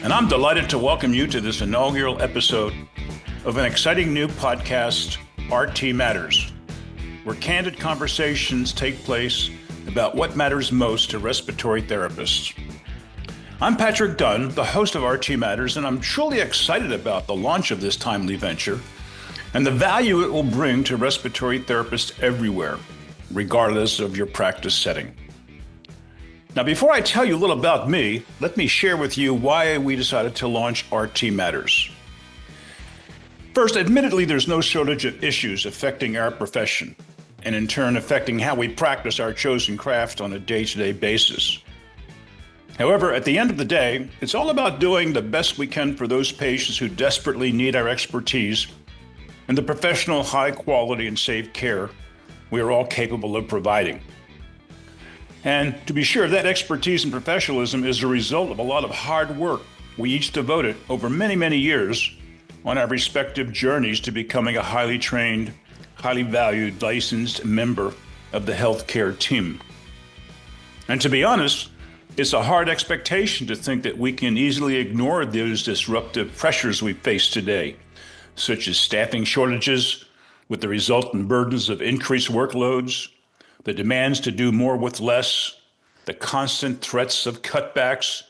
and I'm delighted to welcome you to this inaugural episode of an exciting new podcast, RTMatters, where candid conversations take place about what matters most to respiratory therapists. I'm Patrick Dunne, the host of RTMatters, and I'm truly excited about the launch of this timely venture and the value it will bring to respiratory therapists everywhere, regardless of your practice setting. Now, before I tell you a little about me, let me share with you why we decided to launch RTMatters. First, admittedly, there's no shortage of issues affecting our profession, and in turn affecting how we practice our chosen craft on a day-to-day basis. However, at the end of the day, it's all about doing the best we can for those patients who desperately need our expertise and the professional, high quality, and safe care we are all capable of providing. And to be sure, that expertise and professionalism is a result of a lot of hard work we each devoted over many, many years on our respective journeys to becoming a highly trained, highly valued, licensed member of the healthcare team. And to be honest, it's a hard expectation to think that we can easily ignore those disruptive pressures we face today, such as staffing shortages with the resultant burdens of increased workloads, the demands to do more with less, the constant threats of cutbacks,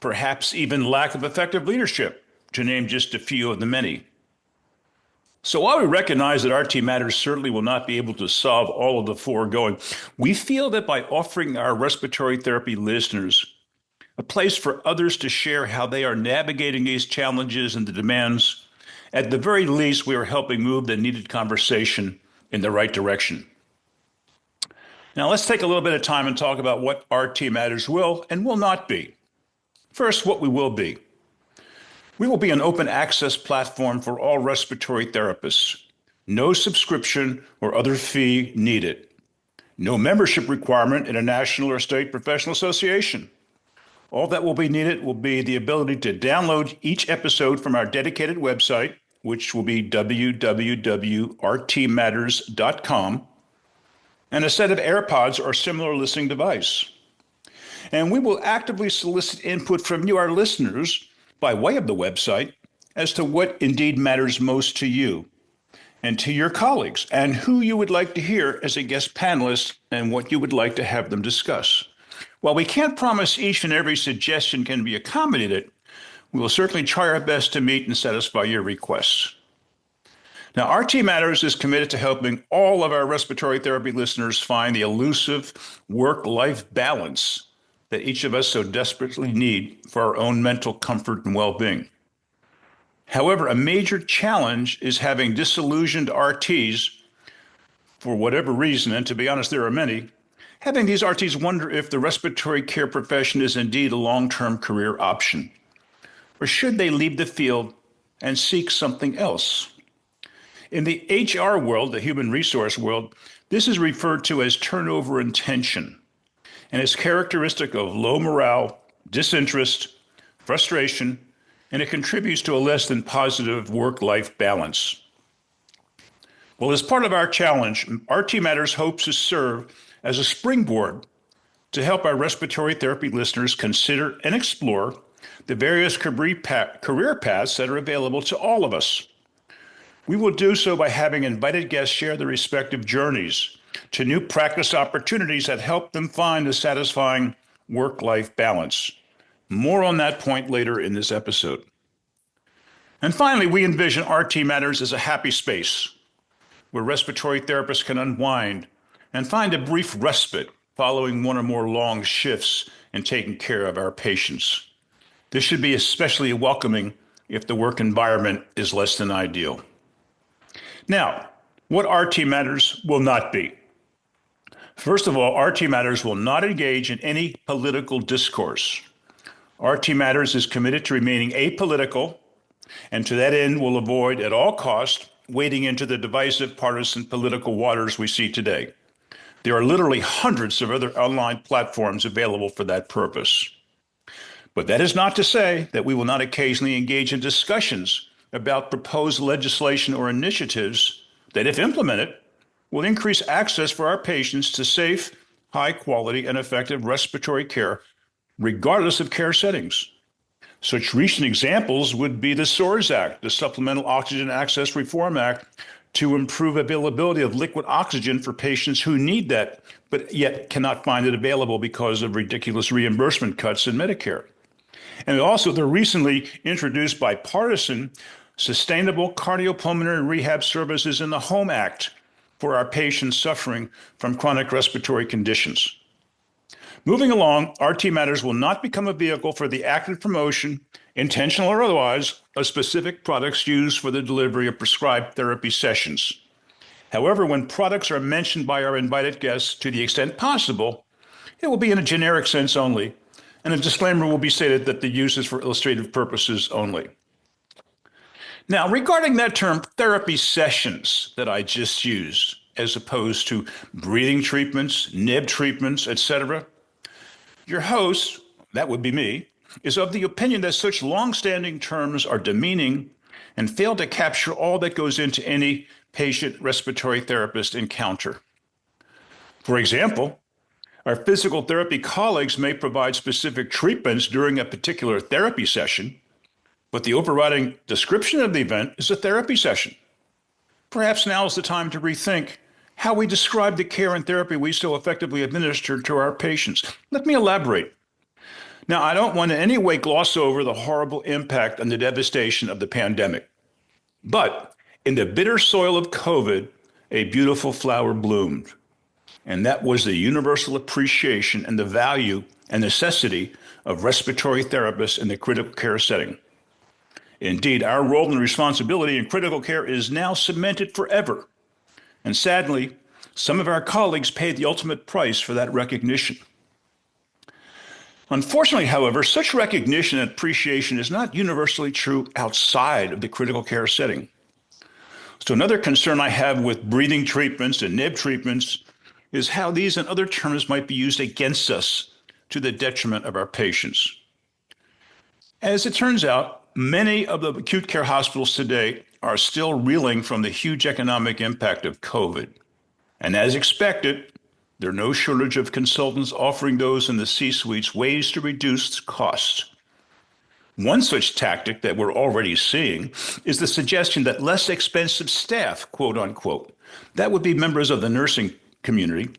perhaps even lack of effective leadership, to name just a few of the many. So while we recognize that RTMatters certainly will not be able to solve all of the foregoing, we feel that by offering our respiratory therapy listeners a place for others to share how they are navigating these challenges and the demands, at the very least, we are helping move the needed conversation in the right direction. Now, let's take a little bit of time and talk about what RTMatters will and will not be. First, what we will be. We will be an open access platform for all respiratory therapists. No subscription or other fee needed. No membership requirement in a national or state professional association. All that will be needed will be the ability to download each episode from our dedicated website, which will be www.rtmatters.com, and a set of AirPods or similar listening device. And we will actively solicit input from you, our listeners, by way of the website, as to what indeed matters most to you and to your colleagues, and who you would like to hear as a guest panelist and what you would like to have them discuss. While we can't promise each and every suggestion can be accommodated, we will certainly try our best to meet and satisfy your requests. Now, RTMatters is committed to helping all of our respiratory therapy listeners find the elusive work-life balance that each of us so desperately need for our own mental comfort and well-being. However, a major challenge is having disillusioned RTs, for whatever reason, and to be honest, there are many, having these RTs wonder if the respiratory care profession is indeed a long-term career option, or should they leave the field and seek something else? In the HR world, the human resource world, this is referred to as turnover intention, and is characteristic of low morale, disinterest, frustration, and it contributes to a less than positive work-life balance. Well, as part of our challenge, RTMatters hopes to serve as a springboard to help our respiratory therapy listeners consider and explore the various career paths that are available to all of us. We will do so by having invited guests share their respective journeys to new practice opportunities that help them find a satisfying work-life balance. More on that point later in this episode. And finally, we envision RTMatters as a happy space where respiratory therapists can unwind and find a brief respite following one or more long shifts in taking care of our patients. This should be especially welcoming if the work environment is less than ideal. Now, what RTMatters will not be. First of all, RTMatters will not engage in any political discourse. RTMatters is committed to remaining apolitical, and to that end will avoid at all costs wading into the divisive partisan political waters we see today. There are literally hundreds of other online platforms available for that purpose. But that is not to say that we will not occasionally engage in discussions about proposed legislation or initiatives that, if implemented, will increase access for our patients to safe, high quality, and effective respiratory care, regardless of care settings. Such recent examples would be the SOARS Act, the Supplemental Oxygen Access Reform Act, to improve availability of liquid oxygen for patients who need that, but yet cannot find it available because of ridiculous reimbursement cuts in Medicare. And also the recently introduced bipartisan Sustainable Cardiopulmonary Rehab Services in the Home Act for our patients suffering from chronic respiratory conditions. Moving along, RTMatters will not become a vehicle for the active promotion, intentional or otherwise, of specific products used for the delivery of prescribed therapy sessions. However, when products are mentioned by our invited guests to the extent possible, it will be in a generic sense only, and a disclaimer will be stated that the use is for illustrative purposes only. Now, regarding that term therapy sessions that I just used, as opposed to breathing treatments, nib treatments, etc., your host, that would be me, is of the opinion that such long-standing terms are demeaning and fail to capture all that goes into any patient respiratory therapist encounter. For example, our physical therapy colleagues may provide specific treatments during a particular therapy session, but the overriding description of the event is a therapy session. Perhaps now is the time to rethink how we describe the care and therapy we so effectively administer to our patients. Let me elaborate. Now, I don't want to in any way gloss over the horrible impact and the devastation of the pandemic. But in the bitter soil of COVID, a beautiful flower bloomed. And that was the universal appreciation and the value and necessity of respiratory therapists in the critical care setting. Indeed, our role and responsibility in critical care is now cemented forever. And sadly, some of our colleagues paid the ultimate price for that recognition. Unfortunately, however, such recognition and appreciation is not universally true outside of the critical care setting. So another concern I have with breathing treatments and nib treatments is how these and other terms might be used against us to the detriment of our patients. As it turns out, many of the acute care hospitals today are still reeling from the huge economic impact of COVID. And as expected, there are no shortage of consultants offering those in the C-suites ways to reduce costs. One such tactic that we're already seeing is the suggestion that less expensive staff, quote unquote, that would be members of the nursing community,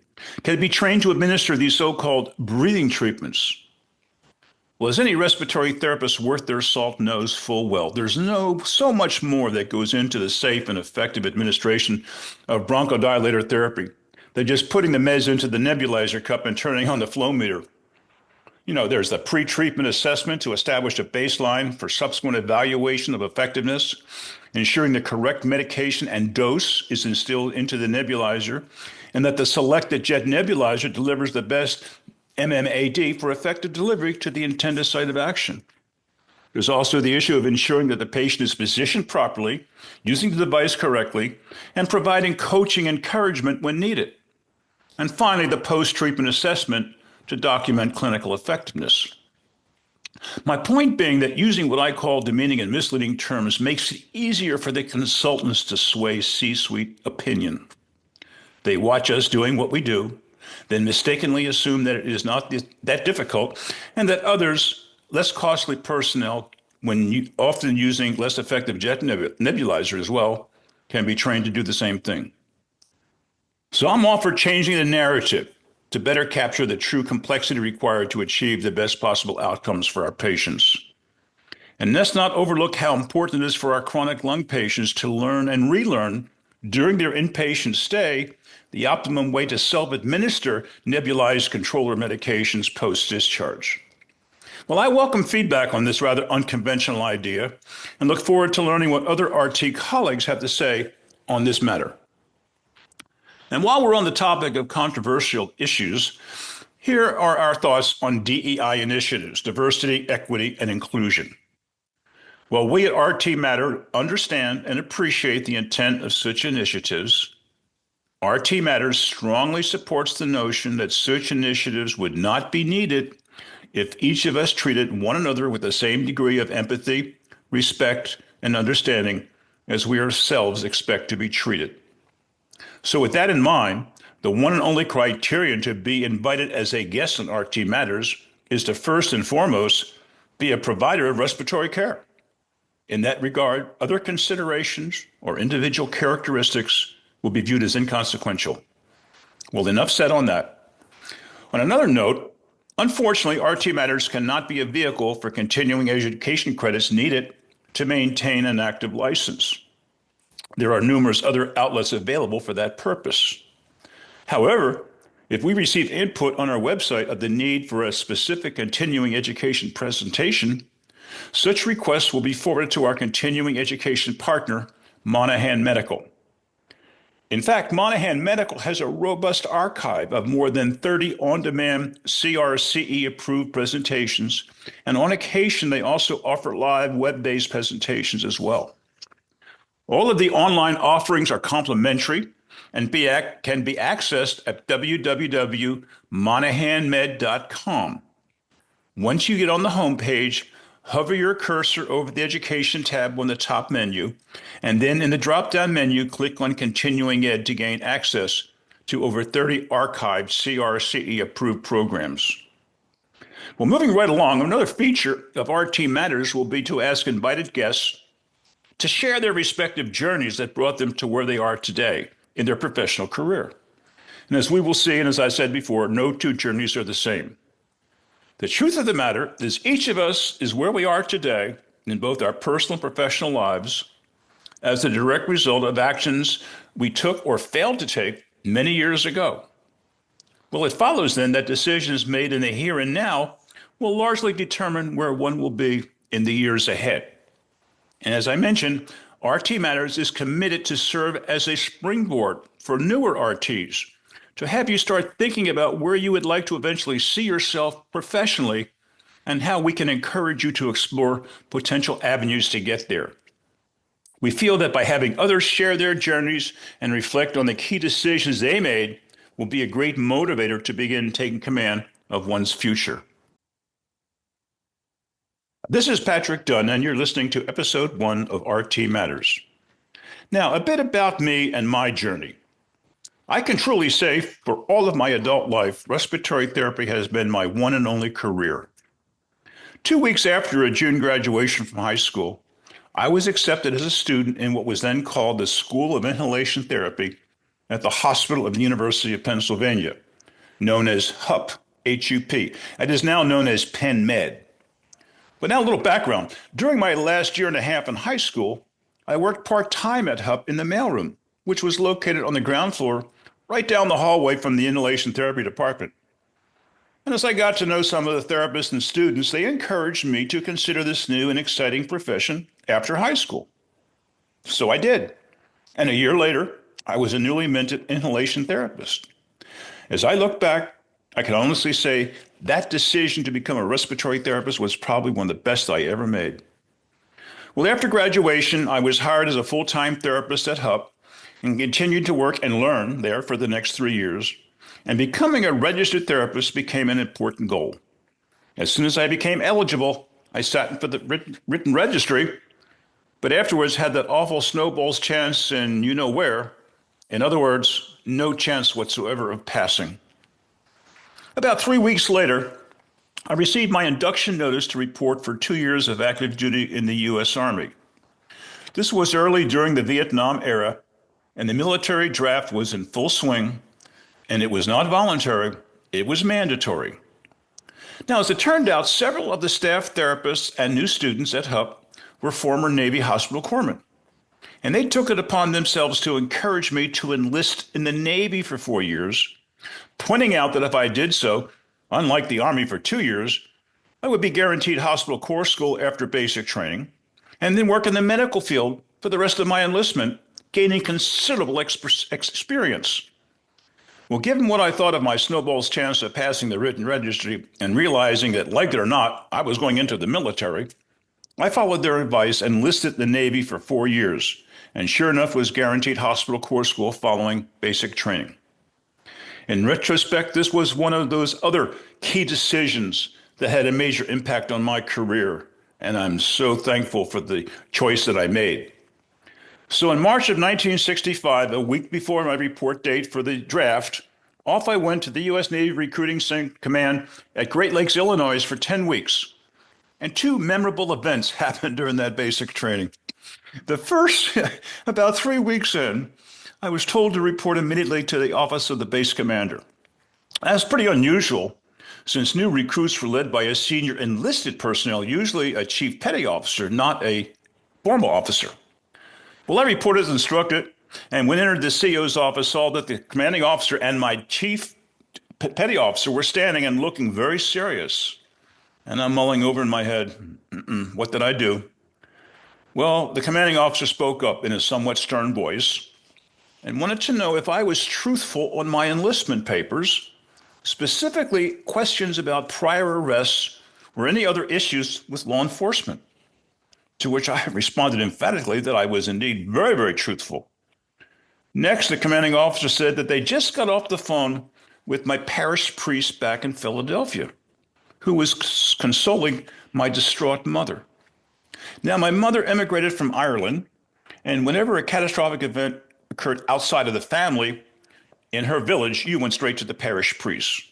can be trained to administer these so-called breathing treatments. Well, as any respiratory therapist worth their salt knows full well, there's so much more that goes into the safe and effective administration of bronchodilator than just putting the meds into the nebulizer cup and turning on the flow meter. There's the pre-treatment assessment to establish a baseline for subsequent evaluation of effectiveness, ensuring the correct medication and dose is instilled into the nebulizer, and that the selected jet nebulizer delivers the best MMAD for effective delivery to the intended site of action. There's also the issue of ensuring that the patient is positioned properly, using the device correctly, and providing coaching encouragement when needed. And finally, the post-treatment assessment to document clinical effectiveness. My point being that using what I call demeaning and misleading terms makes it easier for the consultants to sway C-suite opinion. They watch us doing what we do, then mistakenly assume that it is not that difficult, and that others, less costly personnel, when often using less effective jet nebulizer as well, can be trained to do the same thing. So I'm all for changing the narrative to better capture the true complexity required to achieve the best possible outcomes for our patients. And let's not overlook how important it is for our chronic lung patients to learn and relearn during their inpatient stay the optimum way to self-administer nebulized controller medications post-discharge. Well, I welcome feedback on this rather unconventional idea and look forward to learning what other RT colleagues have to say on this matter. And while we're on the topic of controversial issues, here are our thoughts on DEI initiatives, diversity, equity, and inclusion. While we at RTMatters understand and appreciate the intent of such initiatives, RTMatters strongly supports the notion that such initiatives would not be needed if each of us treated one another with the same degree of empathy, respect, and understanding as we ourselves expect to be treated. So with that in mind, the one and only criterion to be invited as a guest on RTMatters is to first and foremost be a provider of respiratory care. In that regard, other considerations or individual characteristics will be viewed as inconsequential. Well, enough said on that. On another note, unfortunately, RTMatters cannot be a vehicle for continuing education credits needed to maintain an active license. There are numerous other outlets available for that purpose. However, if we receive input on our website of the need for a specific continuing education presentation, such requests will be forwarded to our continuing education partner, Monahan Medical. In fact, Monahan Medical has a robust archive of more than 30 on-demand CRCE-approved presentations, and on occasion, they also offer live web-based presentations as well. All of the online offerings are complimentary and can be accessed at www.monahanmed.com. Once you get on the homepage, hover your cursor over the Education tab on the top menu, and then in the drop-down menu, click on Continuing Ed to gain access to over 30 archived CRCE-approved programs. Well, moving right along, another feature of RTMatters will be to ask invited guests to share their respective journeys that brought them to where they are today in their professional career. And as we will see, and as I said before, no two journeys are the same. The truth of the matter is each of us is where we are today in both our personal and professional lives as a direct result of actions we took or failed to take many years ago. Well, it follows then that decisions made in the here and now will largely determine where one will be in the years ahead. And as I mentioned, RTMatters is committed to serve as a springboard for newer RTs, to have you start thinking about where you would like to eventually see yourself professionally and how we can encourage you to explore potential avenues to get there. We feel that by having others share their journeys and reflect on the key decisions they made will be a great motivator to begin taking command of one's future. This is Patrick Dunne, and you're listening to episode 1 of RTMatters. Now, a bit about me and my journey. I can truly say for all of my adult life, respiratory therapy has been my one and only career. 2 weeks after a June graduation from high school, I was accepted as a student in what was then called the School of Inhalation Therapy at the Hospital of the University of Pennsylvania, known as HUP, H-U-P. It is now known as Penn Med. But now a little background. During my last year and a half in high school, I worked part-time at HUP in the mailroom, which was located on the ground floor right down the hallway from the inhalation therapy department. And as I got to know some of the therapists and students, they encouraged me to consider this new and exciting profession after high school. So I did. And a year later, I was a newly minted inhalation therapist. As I look back, I can honestly say that decision to become a respiratory therapist was probably one of the best I ever made. Well, after graduation, I was hired as a full-time therapist at HUP and continued to work and learn there for the next 3 years. And becoming a registered therapist became an important goal. As soon as I became eligible, I sat for the written registry, but afterwards had that awful snowball's chance in you know where. In other words, no chance whatsoever of passing. About 3 weeks later, I received my induction notice to report for 2 years of active duty in the U.S. Army. This was early during the Vietnam era, and the military draft was in full swing, and it was not voluntary, it was mandatory. Now, as it turned out, several of the staff therapists and new students at HUP were former Navy hospital corpsmen, and they took it upon themselves to encourage me to enlist in the Navy for 4 years, pointing out that if I did so, unlike the Army for 2 years, I would be guaranteed hospital corps school after basic training, and then work in the medical field for the rest of my enlistment, gaining considerable experience. Well, given what I thought of my snowball's chance of passing the written registry and realizing that, like it or not, I was going into the military, I followed their advice and enlisted in the Navy for 4 years, and sure enough was guaranteed hospital corps school following basic training. In retrospect, this was one of those other key decisions that had a major impact on my career, and I'm so thankful for the choice that I made. So in March of 1965, a week before my report date for the draft, off I went to the U.S. Navy Recruiting Command at Great Lakes, Illinois for 10 weeks. And two memorable events happened during that basic training. The first, about 3 weeks in, I was told to report immediately to the office of the base commander. That's pretty unusual, since new recruits were led by a senior enlisted personnel, usually a chief petty officer, not a formal officer. Well, I reported as instructed, and when I entered the CO's office, saw that the commanding officer and my chief petty officer were standing and looking very serious. And I'm mulling over in my head, what did I do? Well, the commanding officer spoke up in a somewhat stern voice and wanted to know if I was truthful on my enlistment papers, specifically questions about prior arrests or any other issues with law enforcement. To which I responded emphatically that I was indeed very, very truthful. Next, the commanding officer said that they just got off the phone with my parish priest back in Philadelphia, who was consoling my distraught mother. Now, my mother emigrated from Ireland, and whenever a catastrophic event occurred outside of the family, in her village, you went straight to the parish priest.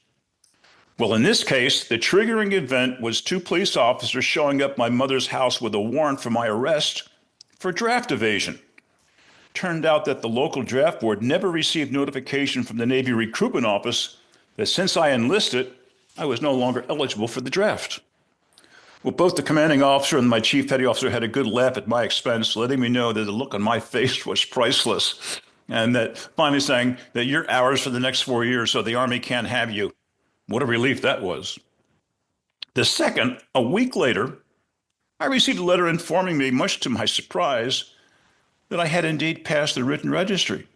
Well, in this case, the triggering event was two police officers showing up at my mother's house with a warrant for my arrest for draft evasion. Turned out that the local draft board never received notification from the Navy recruitment office that since I enlisted, I was no longer eligible for the draft. Well, both the commanding officer and my chief petty officer had a good laugh at my expense, letting me know that the look on my face was priceless, and that finally saying that you're ours for the next 4 years, so the Army can't have you. What a relief that was. The second, a week later, I received a letter informing me, much to my surprise, that I had indeed passed the written registry.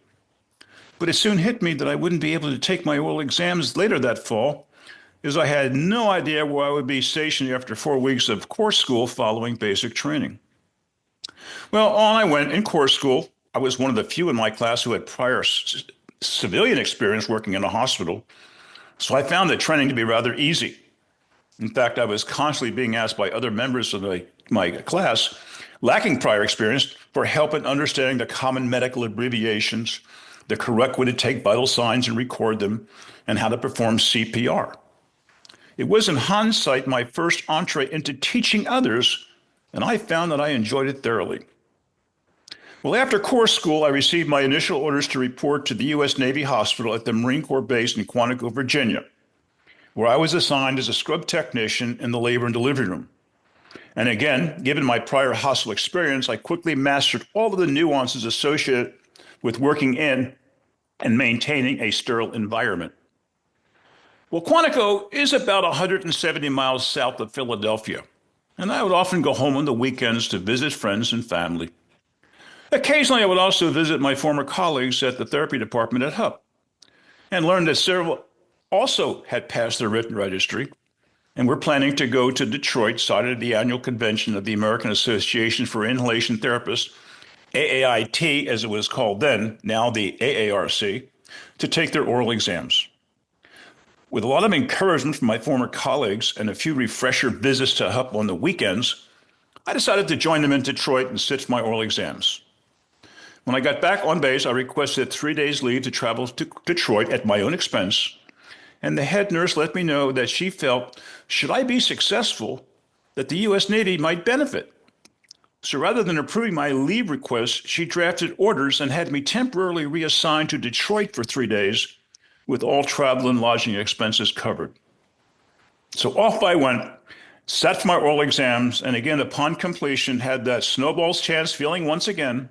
But it soon hit me that I wouldn't be able to take my oral exams later that fall, as I had no idea where I would be stationed after 4 weeks of course school following basic training. Well, on I went in course school. I was one of the few in my class who had prior civilian experience working in a hospital, so I found the training to be rather easy. In fact, I was constantly being asked by other members of my class, lacking prior experience, for help in understanding the common medical abbreviations, the correct way to take vital signs and record them, and how to perform CPR. It was in hindsight my first entree into teaching others, and I found that I enjoyed it thoroughly. Well, after course school, I received my initial orders to report to the U.S. Navy Hospital at the Marine Corps base in Quantico, Virginia, where I was assigned as a scrub technician in the labor and delivery room. And again, given my prior hospital experience, I quickly mastered all of the nuances associated with working in and maintaining a sterile environment. Well, Quantico is about 170 miles south of Philadelphia, and I would often go home on the weekends to visit friends and family. Occasionally, I would also visit my former colleagues at the therapy department at HUP and learned that several also had passed their written registry and were planning to go to Detroit, site of the annual convention of the American Association for Inhalation Therapists, AAIT as it was called then, now the AARC, to take their oral exams. With a lot of encouragement from my former colleagues and a few refresher visits to HUP on the weekends, I decided to join them in Detroit and sit for my oral exams. When I got back on base, I requested 3 days leave to travel to Detroit at my own expense, and the head nurse let me know that she felt, should I be successful, that the U.S. Navy might benefit. So rather than approving my leave request, she drafted orders and had me temporarily reassigned to Detroit for 3 days, with all travel and lodging expenses covered. So off I went, sat for my oral exams, and again, upon completion, had that snowball's chance feeling once again.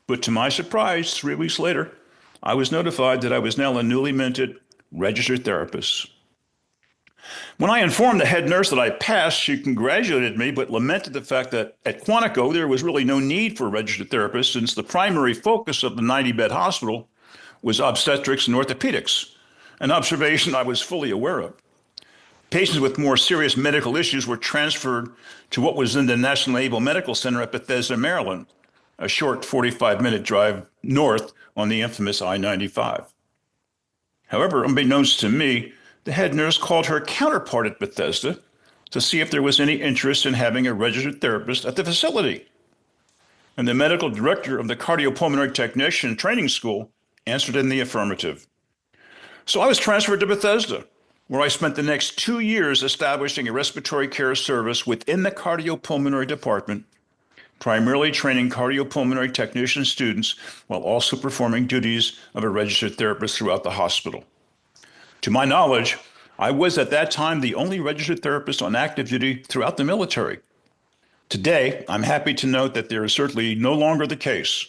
But to my surprise, 3 weeks later, I was notified that I was now a newly minted registered therapist. When I informed the head nurse that I passed, she congratulated me, but lamented the fact that at Quantico, there was really no need for a registered therapist since the primary focus of the 90-bed hospital was obstetrics and orthopedics, an observation I was fully aware of. Patients with more serious medical issues were transferred to what was in the National Naval Medical Center at Bethesda, Maryland, a short 45-minute drive north on the infamous I-95. However, unbeknownst to me, the head nurse called her counterpart at Bethesda to see if there was any interest in having a registered therapist at the facility. And the medical director of the cardiopulmonary technician training school answered in the affirmative. So I was transferred to Bethesda, where I spent the next 2 years establishing a respiratory care service within the cardiopulmonary department, primarily training cardiopulmonary technician students while also performing duties of a registered therapist throughout the hospital. To my knowledge, I was at that time the only registered therapist on active duty throughout the military. Today, I'm happy to note that there is certainly no longer the case.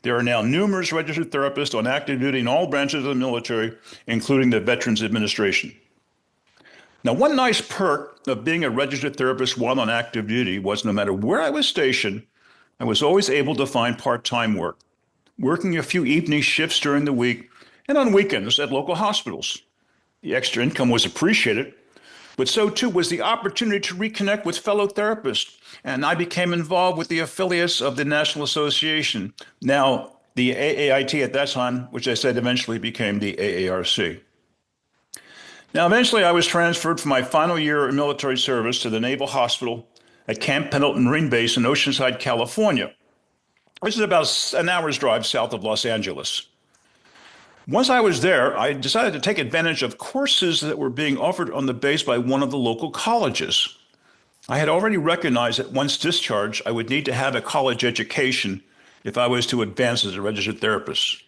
There are now numerous registered therapists on active duty in all branches of the military, including the Veterans Administration. Now, one nice perk of being a registered therapist while on active duty was no matter where I was stationed, I was always able to find part-time work, working a few evening shifts during the week and on weekends at local hospitals. The extra income was appreciated, but so too was the opportunity to reconnect with fellow therapists, and I became involved with the affiliates of the National Association, now the AAIT at that time, which I said eventually became the AARC. Now, eventually I was transferred for my final year of military service to the Naval Hospital at Camp Pendleton Marine Base in Oceanside, California, which is about an hour's drive south of Los Angeles. Once I was there, I decided to take advantage of courses that were being offered on the base by one of the local colleges. I had already recognized that once discharged, I would need to have a college education if I was to advance as a registered therapist.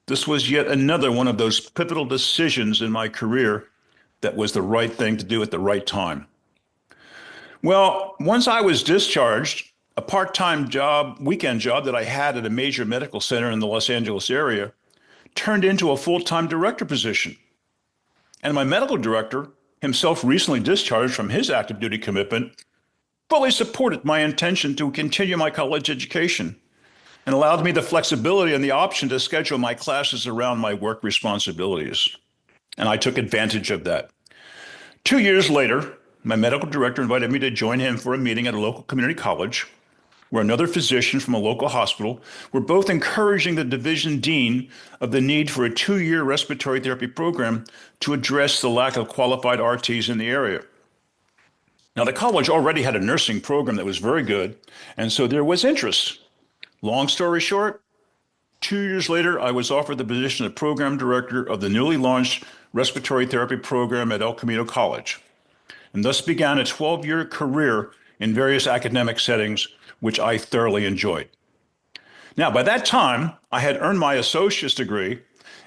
This was yet another one of those pivotal decisions in my career that was the right thing to do at the right time. Well, once I was discharged, a part-time job, weekend job that I had at a major medical center in the Los Angeles area turned into a full-time director position. And my medical director, himself recently discharged from his active duty commitment, fully supported my intention to continue my college education and allowed me the flexibility and the option to schedule my classes around my work responsibilities. And I took advantage of that. 2 years later, my medical director invited me to join him for a meeting at a local community college, where another physician from a local hospital were both encouraging the division dean of the need for a 2-year respiratory therapy program to address the lack of qualified RTs in the area. Now, the college already had a nursing program that was very good, and so there was interest. Long story short, 2 years later, I was offered the position of program director of the newly launched respiratory therapy program at El Camino College, and thus began a 12-year career in various academic settings, which I thoroughly enjoyed. Now, by that time, I had earned my associate's degree,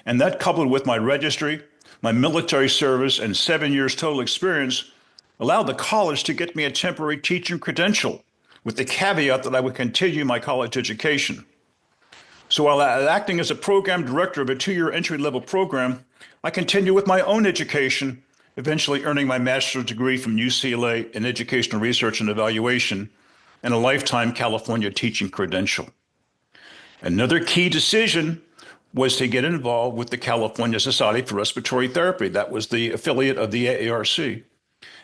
and that coupled with my registry, my military service, and 7 years total experience allowed the college to get me a temporary teaching credential, with the caveat that I would continue my college education. So while acting as a program director of a 2-year entry-level program, I continued with my own education, eventually earning my master's degree from UCLA in educational research and evaluation and a lifetime California teaching credential. Another key decision was to get involved with the California Society for Respiratory Therapy, that was the affiliate of the AARC,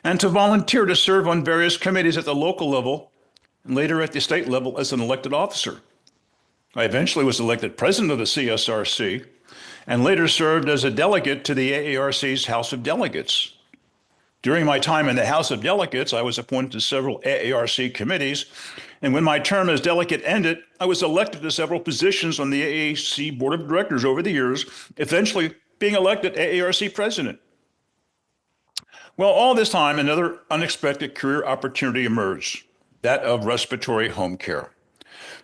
and to volunteer to serve on various committees at the local level and later at the state level as an elected officer. I eventually was elected president of the CSRC and later served as a delegate to the AARC's House of Delegates. During my time in the House of Delegates, I was appointed to several AARC committees, and when my term as delegate ended, I was elected to several positions on the AAC Board of Directors over the years, eventually being elected AARC president. Well, all this time, another unexpected career opportunity emerged, that of respiratory home care,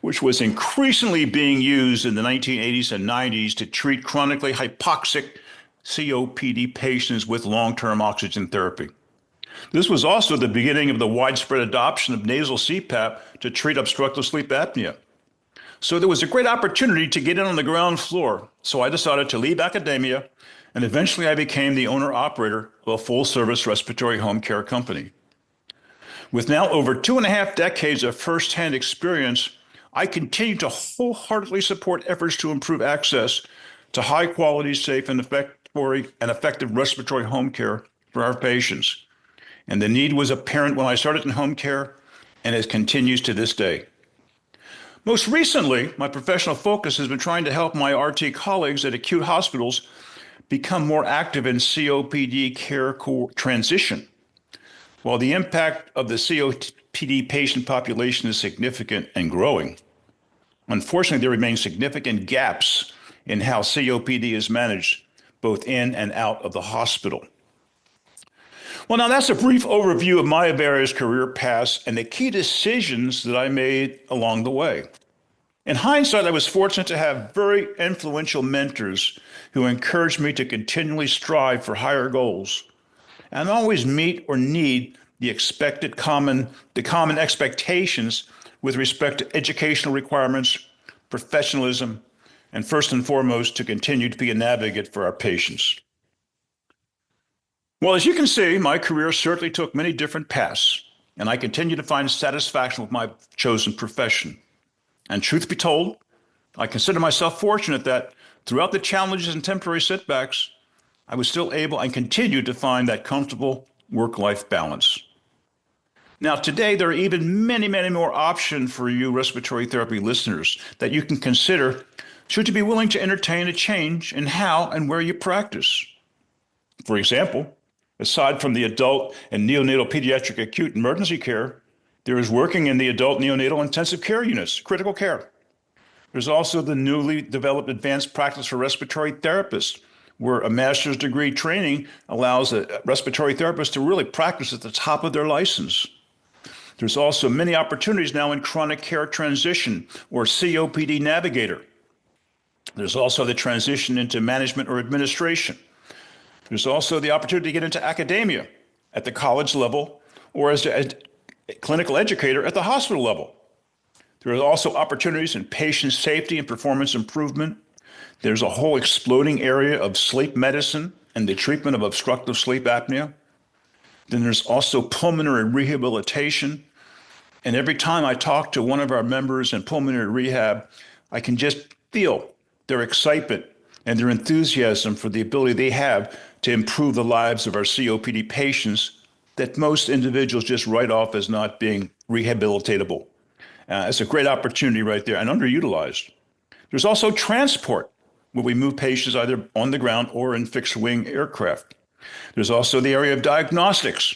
which was increasingly being used in the 1980s and 90s to treat chronically hypoxic COPD patients with long-term oxygen therapy. This was also the beginning of the widespread adoption of nasal CPAP to treat obstructive sleep apnea. So there was a great opportunity to get in on the ground floor. So I decided to leave academia, and eventually I became the owner-operator of a full-service respiratory home care company. With now over 2.5 decades of firsthand experience, I continue to wholeheartedly support efforts to improve access to high-quality, safe, and effective respiratory home care for our patients. And the need was apparent when I started in home care, and it continues to this day. Most recently, my professional focus has been trying to help my RT colleagues at acute hospitals become more active in COPD care transition. While the impact of the COPD patient population is significant and growing, unfortunately, there remain significant gaps in how COPD is managed, both in and out of the hospital. Well, now that's a brief overview of my various career paths and the key decisions that I made along the way. In hindsight, I was fortunate to have very influential mentors who encouraged me to continually strive for higher goals and always meet or need the common expectations with respect to educational requirements, professionalism, and first and foremost, to continue to be a advocate for our patients. Well, as you can see, my career certainly took many different paths, and I continue to find satisfaction with my chosen profession. And truth be told, I consider myself fortunate that throughout the challenges and temporary setbacks, I was still able and continued to find that comfortable work-life balance. Now, today, there are even many, many more options for you respiratory therapy listeners that you can consider should you be willing to entertain a change in how and where you practice. For example, aside from the adult and neonatal pediatric acute emergency care, there is working in the adult neonatal intensive care units, critical care. There's also the newly developed advanced practice for respiratory therapists, where a master's degree training allows a respiratory therapist to really practice at the top of their license. There's also many opportunities now in chronic care transition or COPD navigator. There's also the transition into management or administration. There's also the opportunity to get into academia at the college level or as a clinical educator at the hospital level. There are also opportunities in patient safety and performance improvement. There's a whole exploding area of sleep medicine and the treatment of obstructive sleep apnea. Then there's also pulmonary rehabilitation. And every time I talk to one of our members in pulmonary rehab, I can just feel their excitement and their enthusiasm for the ability they have to improve the lives of our COPD patients that most individuals just write off as not being rehabilitatable. It's a great opportunity right there and underutilized. There's also transport, where we move patients either on the ground or in fixed wing aircraft. There's also the area of diagnostics,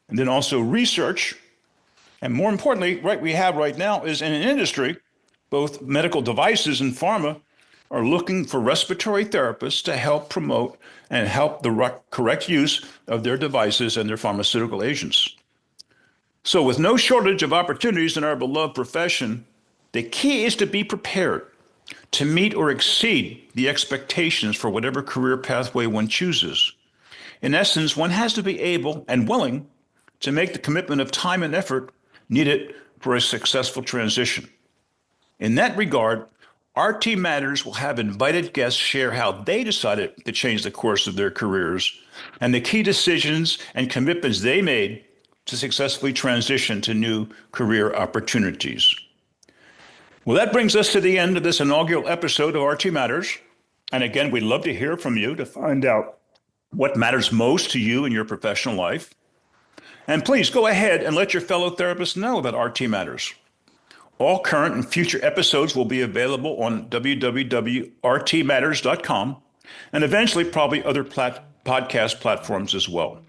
and then also research. And more importantly, we have right now is in an industry, both medical devices and pharma are looking for respiratory therapists to help promote and help the correct use of their devices and their pharmaceutical agents. So with no shortage of opportunities in our beloved profession, the key is to be prepared to meet or exceed the expectations for whatever career pathway one chooses. In essence, one has to be able and willing to make the commitment of time and effort needed for a successful transition. In that regard, RTMatters will have invited guests share how they decided to change the course of their careers and the key decisions and commitments they made to successfully transition to new career opportunities. Well, that brings us to the end of this inaugural episode of RTMatters. And again, we'd love to hear from you to find out what matters most to you in your professional life. And please go ahead and let your fellow therapists know about RTMatters. All current and future episodes will be available on www.rtmatters.com and eventually probably other podcast platforms as well.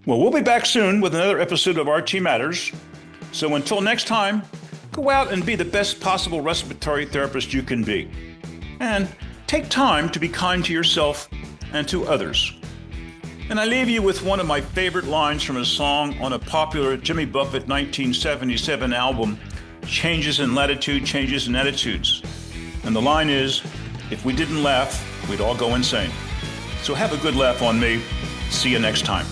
Well, we'll be back soon with another episode of RTMatters. So until next time, go out and be the best possible respiratory therapist you can be. And take time to be kind to yourself and to others. And I leave you with one of my favorite lines from a song on a popular Jimmy Buffett 1977 album, Changes in Latitude, Changes in Attitudes. And the line is, if we didn't laugh, we'd all go insane. So have a good laugh on me. See you next time.